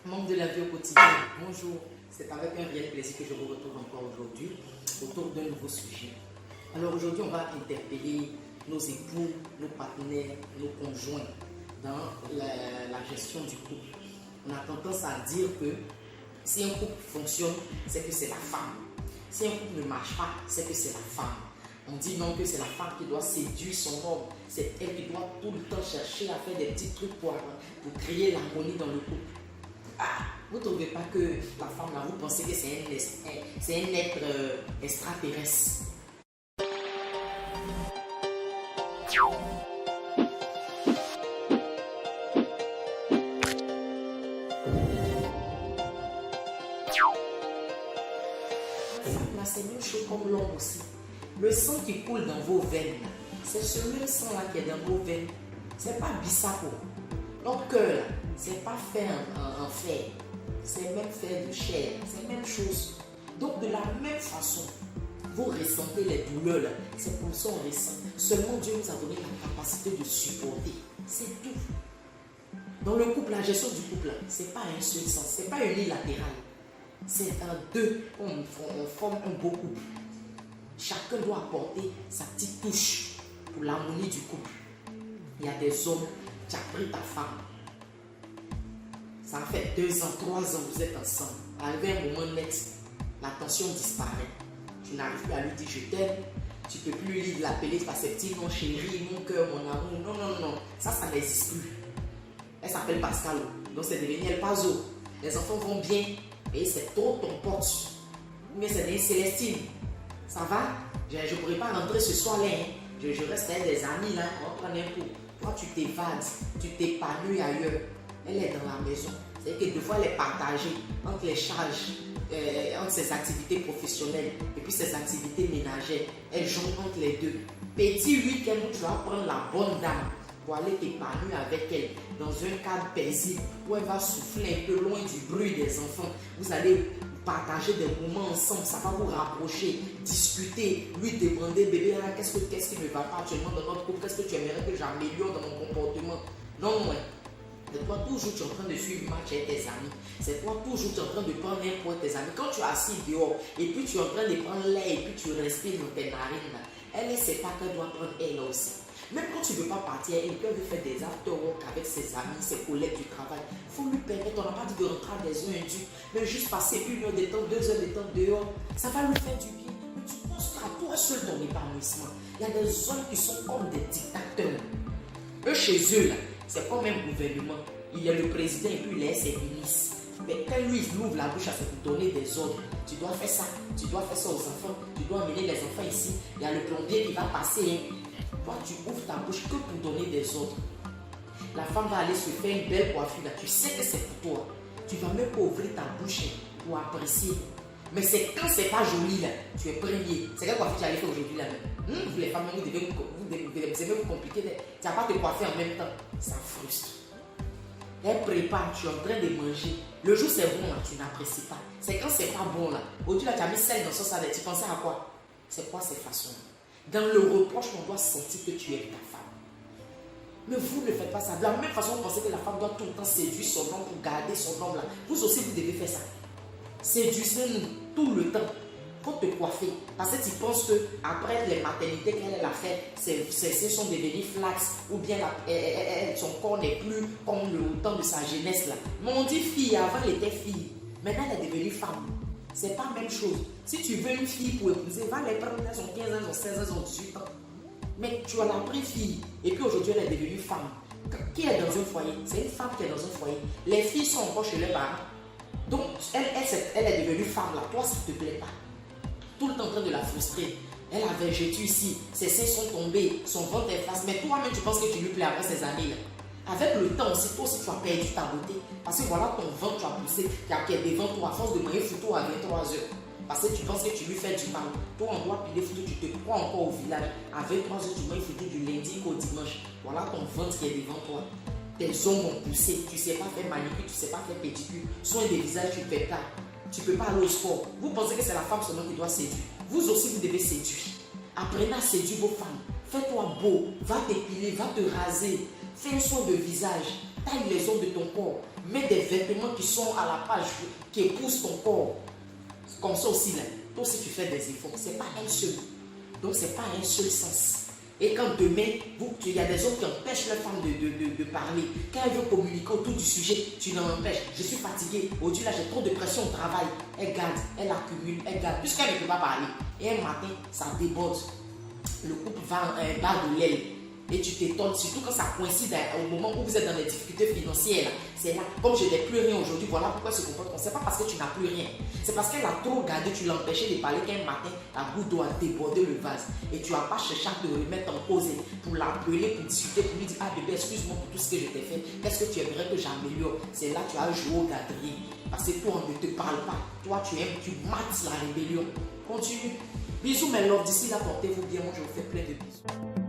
Membre de la vie au quotidien, bonjour. C'est avec un réel plaisir que je vous retrouve encore aujourd'hui autour d'un nouveau sujet. Alors aujourd'hui, on va interpeller nos époux, nos partenaires, nos conjoints dans la gestion du couple. On a tendance à dire que si un couple fonctionne, c'est que c'est la femme. Si un couple ne marche pas, c'est que c'est la femme. On dit non que c'est la femme qui doit séduire son homme. C'est elle qui doit tout le temps chercher à faire des petits trucs pour créer l'harmonie dans le couple. Vous ne trouvez pas que la femme, là, vous pensez que c'est un être extraterrestre? Là, c'est même chaud comme l'homme aussi. Le sang qui coule dans vos veines, c'est ce même sang-là qui est dans vos veines. C'est pas bissapo. Notre cœur, c'est pas fait en fer. C'est même fait de chair. C'est la même chose. Donc, de la même façon, vous ressentez les douleurs là. C'est pour ça qu'on ressent. Seulement Dieu nous a donné la capacité de supporter. C'est tout. Dans le couple, la gestion du couple, c'est pas un seul sens. C'est pas unilatéral. C'est en deux. On forme un beau couple. Chacun doit apporter sa petite touche pour l'harmonie du couple. Il y a des hommes, tu as pris ta femme. Ça fait 2 ans, 3 ans, vous êtes ensemble. Arrivé un moment net, la tension disparaît. Tu n'arrives plus à lui dire je t'aime. Tu ne peux plus lui l'appeler par ses petits noms, chérie, mon cœur, mon amour. Non, non, non. Ça n'existe plus. Elle s'appelle Pascal. Donc c'est devenu El Pazo. Les enfants vont bien. Et c'est trop ton pote. Mais c'est des Célestine. Ça va? Je ne pourrais pas rentrer ce soir-là. Hein. Je reste avec des amis là. On va prendre un coup. Toi, tu t'évades. Tu t'épanouis ailleurs. Elle est dans la maison. C'est que des fois, elle est partagée entre les charges, entre ses activités professionnelles et puis ses activités ménagères. Elle jongle entre les deux. Petit week-end où tu vas prendre la bonne dame pour aller t'épanouir avec elle dans un cadre paisible où elle va souffler un peu loin du bruit des enfants. Vous allez partager des moments ensemble, ça va vous rapprocher, discuter, lui demander bébé, qu'est-ce qui ne va pas actuellement dans notre couple, qu'est-ce que tu aimerais que j'améliore dans mon comportement. Non, ouais. C'est toi toujours tu es en train de suivre match avec tes amis. C'est toi toujours tu es en train de prendre un point avec tes amis. Quand tu es assis dehors et puis tu es en train de prendre l'air et puis tu respires dans tes narines, elle ne sait pas qu'elle doit prendre elle aussi. Même quand tu ne veux pas partir, elle peut faire des after-work avec ses amis, ses collègues du travail. Il faut lui permettre, on n'a pas dit de rentrer à des heures indues, mais juste passer 1 heure de temps, 2 heures de temps dehors, ça va lui faire du bien. Mais tu penses qu'à toi seul ton épanouissement. Il y a des hommes qui sont comme des dictateurs. Eux, chez eux, là, c'est comme un gouvernement. Il y a le président et puis il est ses ministres. Mais quand lui il ouvre la bouche à se donner des ordres, tu dois faire ça, tu dois faire ça aux enfants, tu dois amener les enfants ici. Il y a le plombier qui va passer. Toi, tu ouvres ta bouche que pour donner des ordres. La femme va aller se faire une belle coiffure là. Tu sais que c'est pour toi. Tu vas même pas ouvrir ta bouche pour apprécier. Mais c'est quand c'est pas joli là, tu es premier. C'est quelle coiffure tu allais faire aujourd'hui là même. Vous les femmes, vous devez vous compliquer. Tu vas pas te coiffer en même temps. Ça frustre. Elle prépare, tu es en train de manger. Le jour c'est bon là, tu n'apprécies pas. C'est quand c'est pas bon là. Aujourd'hui là, tu as mis sel dans son salade. Tu pensais à quoi? C'est quoi ces façons? Dans le reproche, on doit sentir que tu aimes ta femme. Mais vous ne faites pas ça. De la même façon, vous pensez que la femme doit tout le temps séduire son homme pour garder son homme là. Vous aussi, vous devez faire ça. Séduisez-nous tout le temps. Faut te coiffer. Parce que tu penses que après les maternités qu'elle a fait, ses seins sont devenus flax ou bien son corps n'est plus comme le temps de sa jeunesse là. Mais on dit fille, avant elle était fille. Maintenant elle est devenue femme. C'est pas la même chose. Si tu veux une fille pour épouser, va les prendre, elles ont 15 ans, elles ont 16 ans, elles ont 18 ans. Mais tu as la pris fille et puis aujourd'hui elle est devenue femme. Qui est dans un foyer? C'est une femme qui est dans un foyer. Les filles sont encore chez leurs parents. Donc elle est devenue femme là. Toi, ça ne te plaît pas. Tout le temps en train de la frustrer. Elle a végétu ici, ses seins sont tombés, son ventre est face. Mais toi-même, tu penses que tu lui plais après ces années-là. Avec le temps aussi, toi aussi, tu as perdu ta beauté. Parce que voilà ton ventre, tu as poussé, qui est devant toi, à force de manger photo à 23 heures. Parce que tu penses que tu lui fais du mal. Toi, on doit piler photo, tu te crois encore au village. À 23 heures, tu manges photo du lundi au dimanche. Voilà ton ventre qui est devant toi. Tes ongles ont poussé, tu ne sais pas faire manicure, tu ne sais pas faire pédicure. Soin des visages, tu ne fais pas. Tu ne peux pas aller au sport. Vous pensez que c'est la femme seulement qui doit séduire. Vous aussi, vous devez séduire. Apprenez à séduire vos femmes. Fais-toi beau, va t'épiler, va te raser. Fais un soin de visage. taille les os de ton corps, mets des vêtements qui sont à la page, qui épousent ton corps. Comme ça aussi, là, toi aussi tu fais des efforts. Ce n'est pas un seul. Donc, ce n'est pas un seul sens. Et quand demain, il y a des hommes qui empêchent leur femme de parler. Quand elle veut communiquer autour du sujet, tu l'empêches. Je suis fatiguée. Aujourd'hui, là, j'ai trop de pression au travail. Elle garde, elle accumule, elle garde. Puisqu'elle ne peut pas parler. Et un matin, ça déborde. Le couple va de l'aile. Et tu t'étonnes, surtout quand ça coïncide au moment où vous êtes dans des difficultés financières. C'est là, comme je n'ai plus rien aujourd'hui, voilà pourquoi elle se comporte comme ça. C'est pas parce que tu n'as plus rien. C'est parce qu'elle a trop gardé, tu l'as empêché de parler qu'un matin, la goutte d'eau a débordé le vase. Et tu n'as pas cherché à te remettre en cause pour l'appeler, pour discuter, pour lui dire, ah bébé, excuse-moi pour tout ce que je t'ai fait. Qu'est-ce que tu aimerais que j'améliore? C'est là que tu as joué au gardien. Parce que toi, on ne te parle pas. Toi, tu aimes, tu mates la rébellion. Continue. Bisous mes loves, d'ici là, portez-vous bien. Moi, je vous fais plein de bisous.